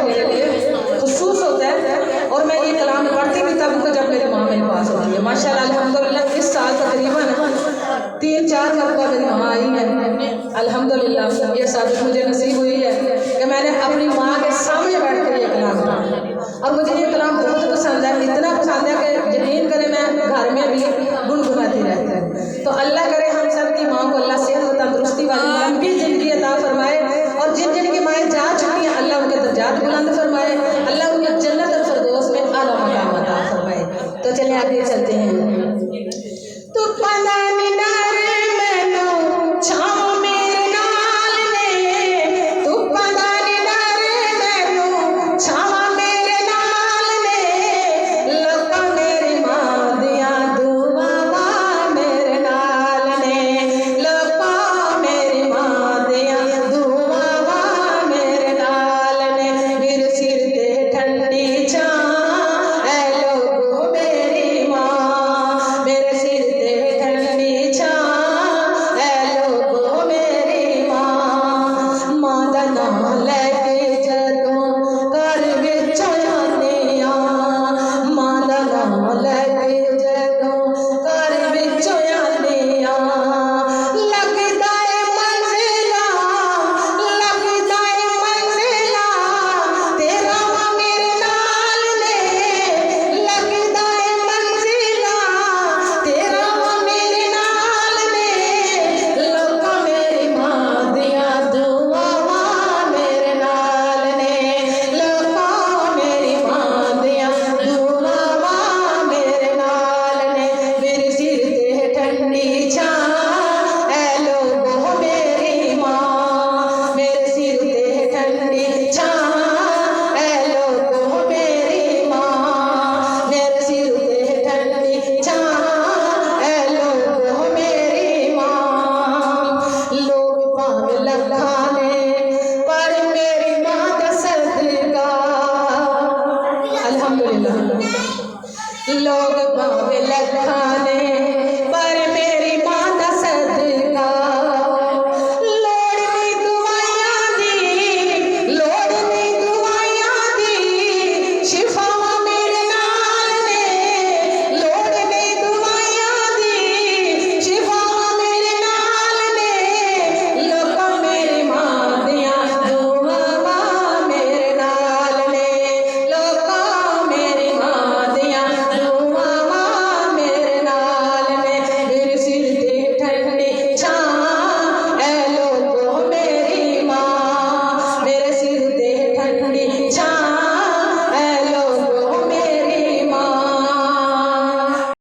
मेरे लिए खुशूस होता है। और मैं ये कलाम पढ़ती भी तब को जब मेरी माँ मेरे पास होती है। माशाल्लाह अल्हम्दुलिल्लाह इस साल तकरीबन 3-4 मरतबा मेरी माँ आई है। अल्हम्दुलिल्लाह ये साबित मुझे नसीब हुई है कि मैंने अपनी माँ के सामने बैठ कर ये कलाम पढ़ा और मुझे ये कलाम बहुत पसंद है। इतना पसंद है कि यकीन करें मैं घर में भी गुनगुनाती रहती हूँ। तो अल्लाह करे हम सब की माँ को अल्लाह सेहत व तंदुरुस्ती वाली लंबी जिंदगी अता फरमाए और जिन जिन की माएँ जा चुकी हैं अल्लाह उनके दर्जात बुलंद फरमाए, अल्लाह उन्हें जन्नत अल फिरदौस में आला मकाम अता फरमाए। तो चले आगे चलते हैं। तो पनानी नारे मैनू छाव मेरे नाल ने, तू पनानी नारे मैनू छाव मेरे नाल ने, लोका मेरी मां दिया दुआवा मेरे नाल ने, लोका मेरी मां दिया दुआवा मेरे नाल ने, मेरे सिर ते ठंडी छां ऐ लोगो मेरी मां, मेरे सिर ते ठंडी छां ऐ लोगो मेरी मां, मां दा नाम लैके जदों घर विच आने आ, मां दा नाम लैके जदों घर विच आने आ, लगदा ए मंजिला, लगदा ए मंजिला तेरा मां मेरे नाल ने, लगदा ए मंजिला तेरा मां मेरे नाल ने, लोका मेरी मां दिया दुआवा मेरे नाल ने, लोका मेरी मां दिया दुआवा मेरे नाल ने, मेरे सिर ते ठंडी छां ऐ लोगो मेरी मां, मेरे सिर ते ठंडी छां ऐ लोगो मेरी मां, मेरे सिर ते ठंडी छां ऐ लोगो मेरी मां, लोग भावें लखां ने पर मेरी मां दा सदका अल्हम्दुलिल्लाह। लोग